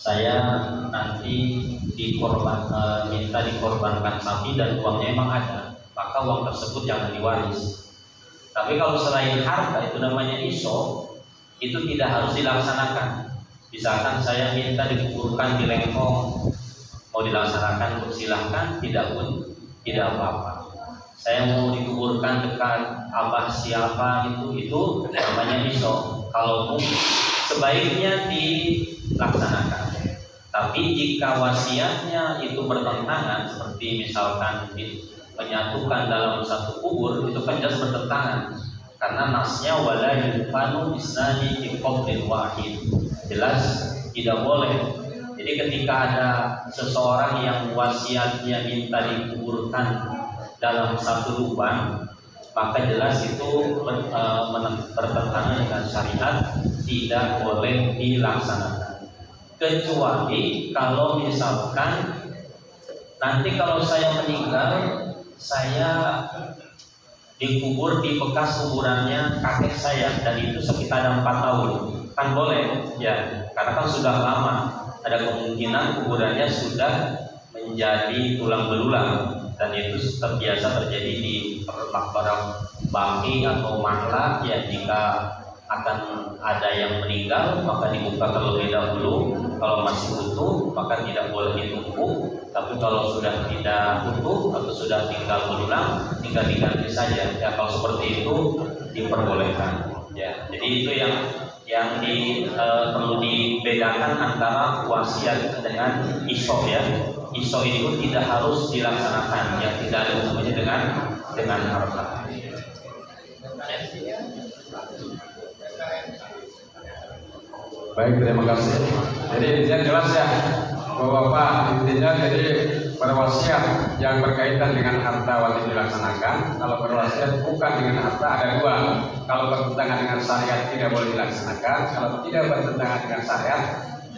saya nanti minta dikorbankan sapi dan uangnya emang ada, maka uang tersebut jangan diwaris. Tapi kalau selain harta, itu namanya iso, itu tidak harus dilaksanakan. Misalkan saya minta dikuburkan di Lengkong, mau dilaksanakan silahkan, tidak pun tidak apa-apa. Saya mau dikuburkan dekat abah siapa itu namanya iso. Kalau sebaiknya dilaksanakan. Tapi jika wasiatnya itu bertentangan, seperti misalkan menyatukan dalam satu kubur, itu kan jelas bertentangan. Karena nasnya wala yufanu isnani fi qabrin wahid. Jelas tidak boleh. Jadi ketika ada seseorang yang wasiatnya minta dikuburkan dalam satu lubang, maka jelas itu bertentangan dengan syariat, tidak boleh dilaksanakan. Kecuali kalau misalkan nanti kalau saya meninggal, saya dikubur di bekas kuburannya kakek saya, dan itu sekitar 4 tahun, kan boleh ya, karena kan sudah lama, ada kemungkinan kuburannya sudah menjadi tulang belulang, dan itu terbiasa terjadi di makbarah baki atau mahla ya. Jika akan ada yang meninggal, maka dibuka terlebih dahulu. Kalau masih utuh, maka tidak boleh ditumpuk. Tapi kalau sudah tidak utuh atau sudah tinggal berulang, tinggal diganti saja. Ya, kalau seperti itu diperbolehkan. Ya, jadi itu yang perlu dibedakan antara wasiat dengan iso ya. Iso itu tidak harus dilaksanakan, yang tidak ada hubungannya dengan harta. Baik, terima kasih. Jadi intinya jelas ya, Bapak-bapak, intinya jadi berwasiat yang berkaitan dengan harta wajib dilaksanakan. Kalau berwasiat bukan dengan harta ada 2. Kalau bertentangan dengan syariat tidak boleh dilaksanakan. Kalau tidak bertentangan dengan syariat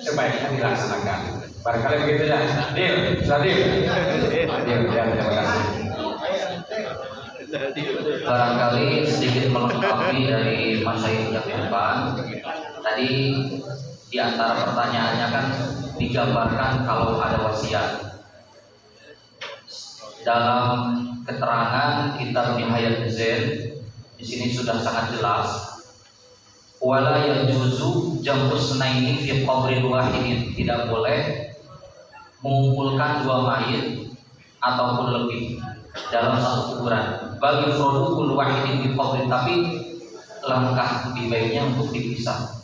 sebaiknya dilaksanakan. Barangkali begitu ya. Deal, Sadil. Terima kasih. Barangkali sedikit melengkapi dari masyayikh yang depan. Tadi di antara pertanyaannya kan digambarkan kalau ada wasiat. Dalam keterangan kitab Nihayat Zain di sini sudah sangat jelas. Wala yajuzu jam'u sunaini fi qabrin wahidin, tidak boleh mengumpulkan 2 mayit ataupun lebih dalam satu kuburan. Bagi fardhu wahidin fi qabrin, tapi langkah lebih baiknya untuk dipisah.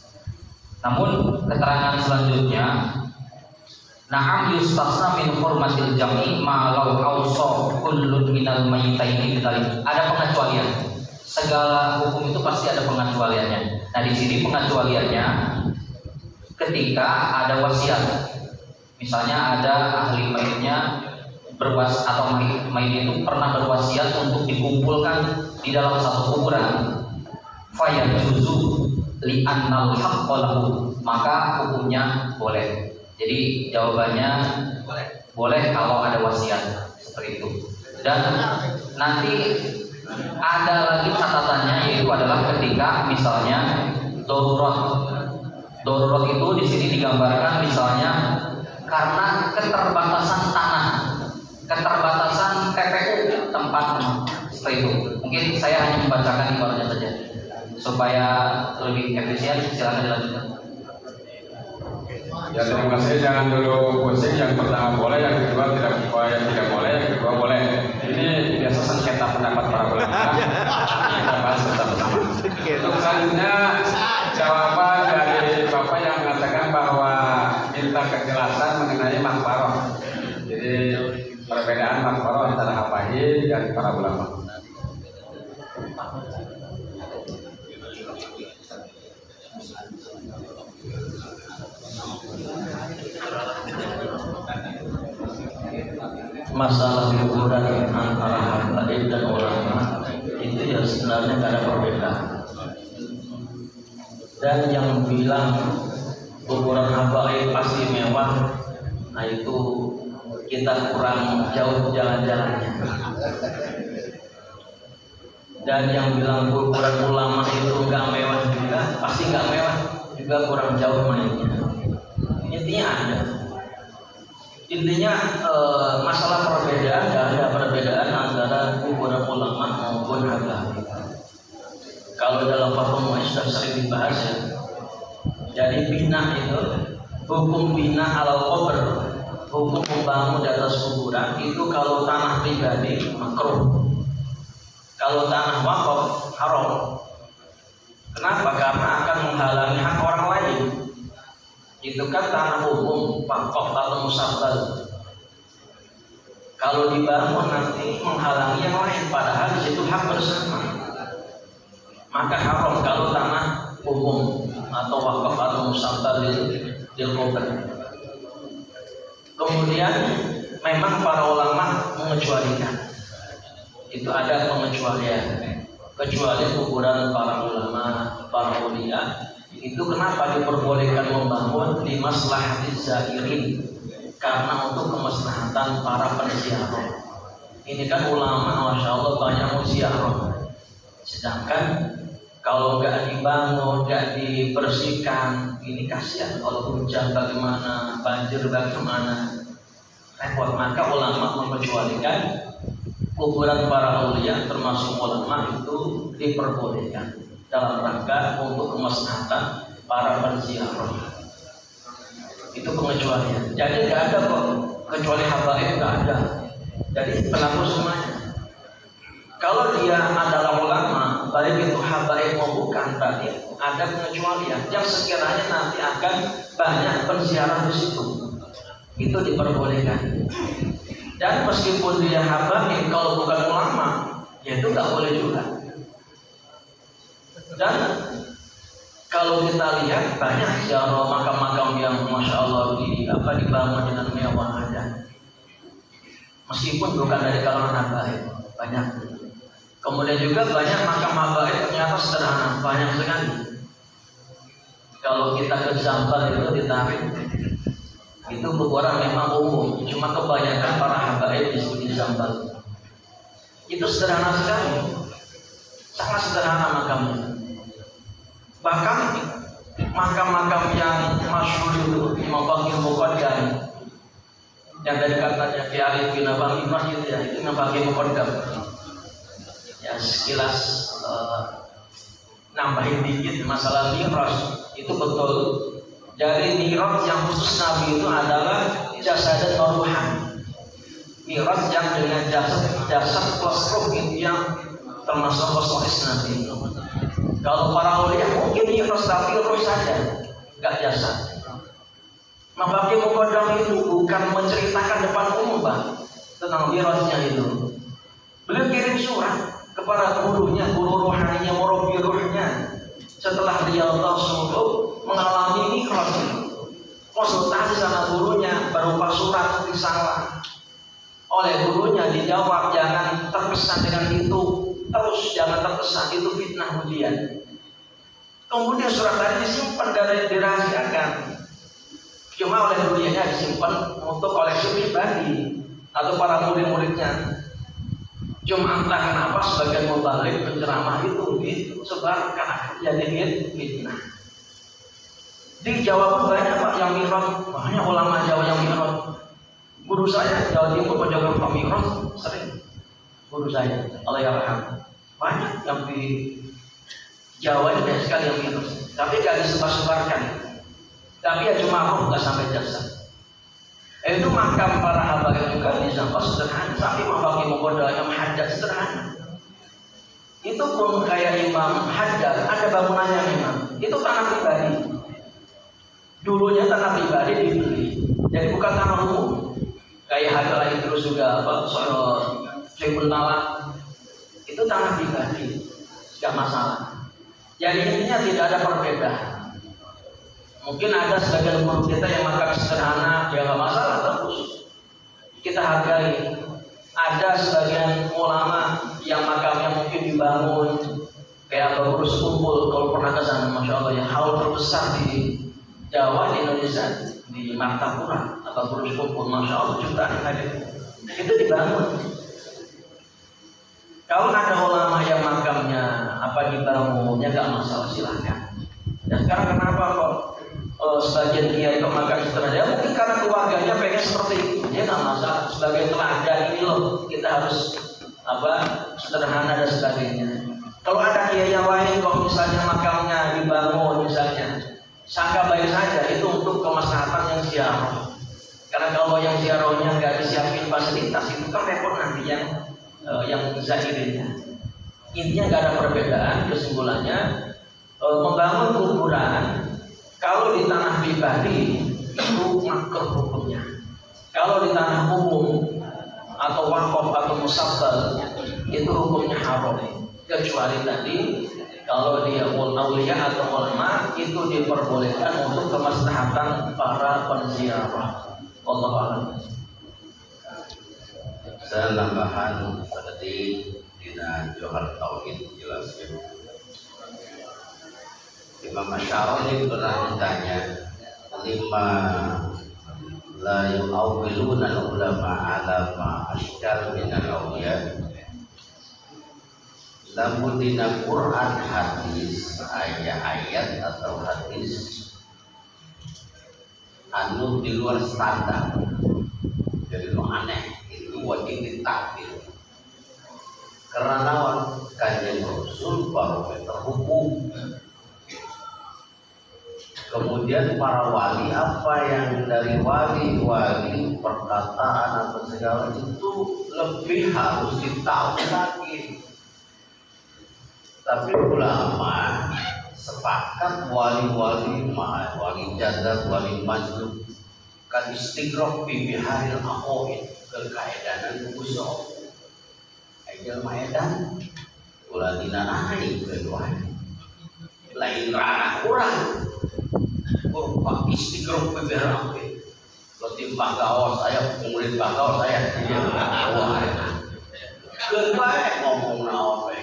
Namun keterangan selanjutnya, na'am yustasna min hurmatil jam'i ma law awsa kullun minal mayyitaini bidzalik. Ada pengecualian. Segala hukum itu pasti ada pengecualiannya. Nah, di sini pengecualiannya ketika ada wasiat. Misalnya ada ahli mayitnya atau mayit itu pernah berwasiat untuk dikumpulkan di dalam satu kuburan. Fayajuzu li'annal haqqo lahu, maka hukumnya boleh. Jadi jawabannya boleh kalau ada wasiat seperti itu. Dan nanti ada lagi catatannya, yaitu adalah ketika misalnya darurat itu di sini digambarkan misalnya karena keterbatasan tanah, keterbatasan TPU tempat seperti itu. Mungkin saya hanya membacakan ibaratnya saja supaya lebih efisien. Silakan dilanjutkan. Ya, terima kasih. Jangan dulu pusing. Yang pertama boleh, yang kedua tidak boleh, yang tidak boleh, yang kedua boleh. Ini biasa sengketa pendapat para ulama. Kita bahas bersama-sama. Untuk selanjutnya jawaban dari Bapak yang mengatakan bahwa minta kejelasan mengenai makbaroh. Jadi perbedaan makbaroh antara habaib dan para ulama. Masalah kuburan antara habaib dan ulama itu ya sebenarnya tidak ada perbedaan. Dan yang bilang kuburan habaib pasti mewah, nah itu kita kurang jauh jalan-jalannya. Dan yang bilang kuburan ulama itu nggak mewah juga, pasti nggak mewah juga, kurang jauh mainnya. Ini Intinya ada. Intinya masalah perbedaan, tidak ada perbedaan antara kuburan ulama maupun habaib. Kalau dalam Fathul Mu'in sudah sering dibahas ya. Jadi bina itu, hukum bina alal qabr, hukum membangun di atas kuburan itu kalau tanah pribadi makruh, kalau tanah wakaf haram. Kenapa? Karena akan menghalangi hak orang lain. Itu kan tanah umum, wakaf atau musabbal. Kalau dibangun nanti menghalangi yang lain, padahal di situ hak bersama. Maka haram kalau tanah umum atau wakaf atau musabbal di kubur. Kemudian memang para ulama mengecualikan. Itu ada pengecualian. Kecuali kuburan para ulama, para ulia. Itu kenapa diperbolehkan membangun di maslahatiz zairin? Karena untuk kemaslahatan para penziarah. Ini kan ulama, masya Allah banyak ziarah. Sedangkan kalau nggak dibangun, nggak dibersihkan, ini kasihan. Kalau hujan bagaimana, banjir bagaimana, repot. Maka ulama mengecualikan kuburan para aulia termasuk ulama itu diperbolehkan dalam rangka untuk kemaslahatan para penziarah. Itu pengecualian. Jadi nggak ada kok kecuali habaib, nggak ada. Jadi berlaku semuanya. Kalau dia adalah ulama, baik itu habaib maupun bukan, tadi ada pengecualian yang sekiranya nanti akan banyak penziarah di situ. Itu diperbolehkan. Dan meskipun dia habaib, kalau bukan ulama, ya itu nggak boleh juga. Dan kalau kita lihat banyak ziarah makam-makam yang masya Allah dibangun dengan mewah ada. Meskipun bukan dari kalangan habaib, banyak. Kemudian juga banyak makam habaib ternyata sederhana, banyak sekali. Kalau kita ke Zambal itu ditarik, itu kuburan memang umum, cuma kebanyakan para habaib di Zambal. Itu sederhana sekali, sangat sederhana makamnya. Bahkan makam-makam yang masyhur itu Imam Baqir Muqaddam yang dari katanya Ki Arif bin Abang Imam itu ya, itu Imam Baqir Muqaddam. Ya sekilas nambahin dikit masalah mi'raj itu betul. Jadi mi'raj yang khusus Nabi itu adalah jasad dan ruhan. Mi'raj yang dengan jasad plus ruh itu yang termasuk khusus Nabi. Kalau para aulia mungkin mi'raj tapi ruh saja, nggak jasad. Mabaki Muqaddam itu bukan menceritakan depan umum Pak tentang mi'rajnya itu. Beliau kirim surat kepada gurunya, guru rohaninya, murabi ruhnya. Setelah dia sungguh mengalami mi'raj, konsultasi sama gurunya berupa surat risalah. Oleh gurunya dijawab, jangan terkesan dengan itu. Terus jangan terkesan itu fitnah ujian. Kemudian surat tadi disimpan dan dirahasiakan. Cuma oleh gurunya disimpan untuk koleksi pribadi atau para murid-muridnya. Cuma entah kenapa sebagian mubalik penceramah itu disebarkan jadi fitnah. Di Jawa pun banyak Pak yang mi'raj, banyak ulama Jawa yang mi'raj. Guru saya Jawa Timur penjaga mi'raj sering. Guru saya, Allah yarham, banyak yang di Jawa ini banyak sekali yang mi'raj. Tapi gak disebar-sebarkan. Tapi ya cuma aku nggak sampai jasad. Itu makam para habaib juga di Zambal sederhana, tapi Mabaki Muqaddam yang Haddad sederhana. Itu pun kayak Imam Haddad, ada bangunannya memang. Itu tanah pribadi. Dulunya tanah pribadi dibeli, jadi bukan tanah umum. Kayak Haddad terus juga Syekh Nala, itu tanah pribadi, nggak masalah. Jadi intinya tidak ada perbedaan. Mungkin ada sebagian guru kita yang makam sederhana, ya nggak masalah, terus kita hargai. Ada sebagian ulama yang makamnya mungkin dibangun kayak Abah Guru Sekumpul, kalau pernah ke sana, masya Allah ya, haul terbesar di Jawa, di Indonesia, di Martapura, Abah Guru Sekumpul, masya Allah jutaan hadir. Itu dibangun. Kalau ada ulama yang makamnya dibangunnya nggak masalah, silahkan. Dan sekarang kenapa kok sebagian kiai pemakan sederhana, mungkin karena keluarganya pengen seperti itu, dia nggak masalah. Sebagai teladan ini loh, kita harus sederhana dan sebagainya. Kalau ada kiai yang lain kok misalnya makamnya dibangun misalnya, sangka baik saja itu untuk kemaslahatan yang ziarah. Karena kalau yang ziarahnya nggak disiapin fasilitas itu kan repot nanti yang zahirinnya. Intinya nggak ada perbedaan. Kesimpulannya membangun kuburan kalau di tanah pribadi itu makruh hukumnya. Kalau di tanah umum atau wakaf atau musabbal itu hukumnya haram. Kecuali tadi kalau dia aulia atau ulama itu diperbolehkan untuk kemaslahatan para penziarah. Wallahu a'lam. Saya tambahan seperti dina Johar Tauhid jelaskan. Imam Asy'ari pernah ditanya, lima la yu'awwiluna ulama ala ma asykal min al-awliya. Lamun dina Quran hadis ayat atau hadis anu di luar standar, jadi nu aneh, itu wajib ditakwil. Karena Kanjeng Rasul barometer hukum. Kemudian para wali, apa yang dari wali perkataan atau segala itu lebih harus ditahu lagi. Tapi ulama sepakat wali jadab, wali majlub kan istiqroh bibiharil ahoid kekaedanan kusok ajal maedan uladina naik kedua lain ranah kurang pak istiqroh bibiharil ahoid lebih bagawas saya murid bagawas saya kedua ngomong naon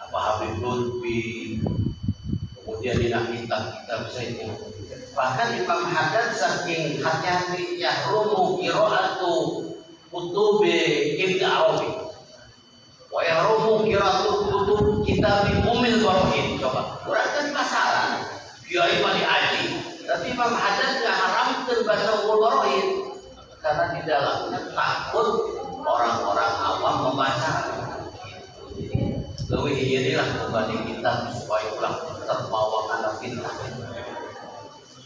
apa Habib Lutfi, kemudian dina kitab bisa itu. Bahkan Imam Haddad saking hati-hati yahrumu qira'atu kutubi Ibnu Arabi wa yahrumu qira'atu kutub kitab Ummul Barohin. Coba kurangkan masalah kiai mah diaji, tapi Imam Haddad nggak haramkan baca Ummul Barohin karena di dalamnya takut orang-orang awam membaca. Lebih inilah kembali kita supaya ulang terbawa karena fitnah.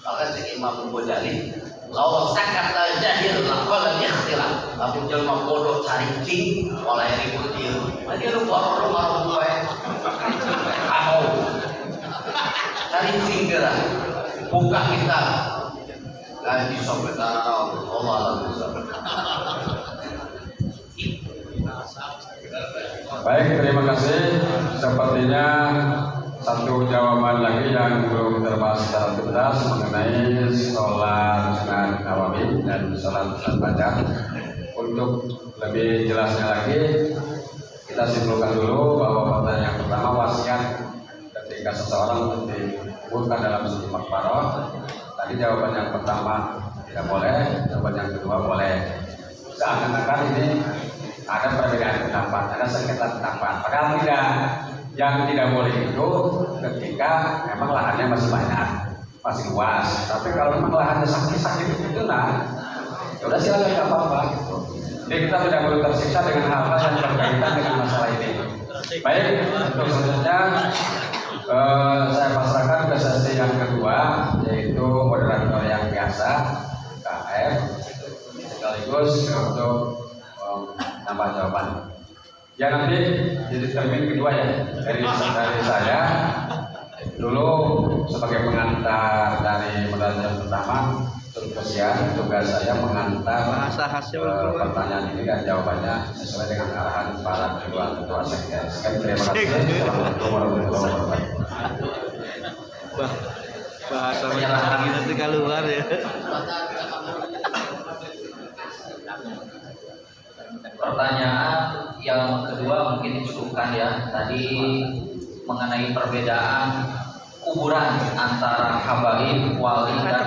Maka si Imam Ghazali, lawan sakata jahil laqala ikhtilaf. Abu jelma bodoh cari cing oleh ribut dia. Dia lupa rumah gue. Aku cari cing gerak. Buka kita. Gaji sampai tanah Allah bisa. Baik, terima kasih. Sepertinya satu jawaban lagi yang belum terbahas secara tuntas mengenai sholat sunat nawawih dan sholat fajar. Untuk lebih jelasnya lagi, kita simpulkan dulu bahwa pertanyaan yang pertama, wasiat ketika seseorang disebutkan dalam suci makbarah. Tadi jawaban yang pertama tidak boleh, jawaban yang kedua boleh. Seakan-akan ini ada perbedaan pendapat, ada sengketa pendapat. Padahal tidak. Yang tidak boleh itu ketika memang lahannya masih banyak, masih luas. Tapi kalau memang lahannya sakit itu nah, ya udah silakan, nggak apa-apa. Gitu. Jadi kita tidak perlu tersiksa dengan hal-hal yang berkaitan dengan masalah ini. Baik, untuk selanjutnya saya pasrahkan ke sesi yang kedua, yaitu moderator yang biasa, KF, sekaligus untuk nambah jawaban. Ya nanti jadi termin kedua ya dari saya dulu sebagai pengantar dari moderator pertama. Tugas saya mengantar pertanyaan ini dan jawabannya sesuai dengan arahan para ketua sekjen. Terima kasih. Assalamualaikum warahmatullahi wabarakatuh. Bahasa menyerahkan itu keluar ya. Pertanyaan yang kedua mungkin dicukupkan ya. Tadi mengenai perbedaan kuburan antara habaib, wali dan